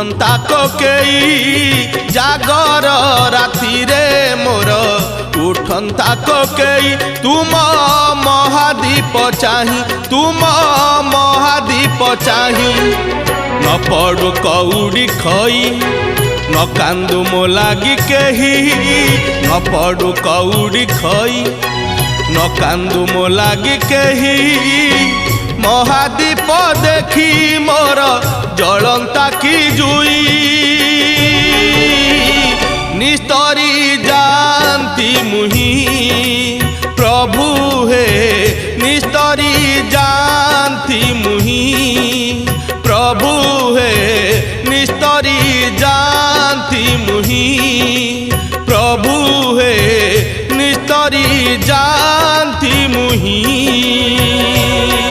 उठंता कोकेई जागर राति रे मोर उठंता कोकेई तुम महादीप चाही तुम महादीप चाही न पड़ू कौड़ी खई न कांदू मो लागी केही न पड़ू कौड़ी खई न कांदू मो लागी केही महादीप देखी मोर जलंता की जुई निस्तरी जानती मुही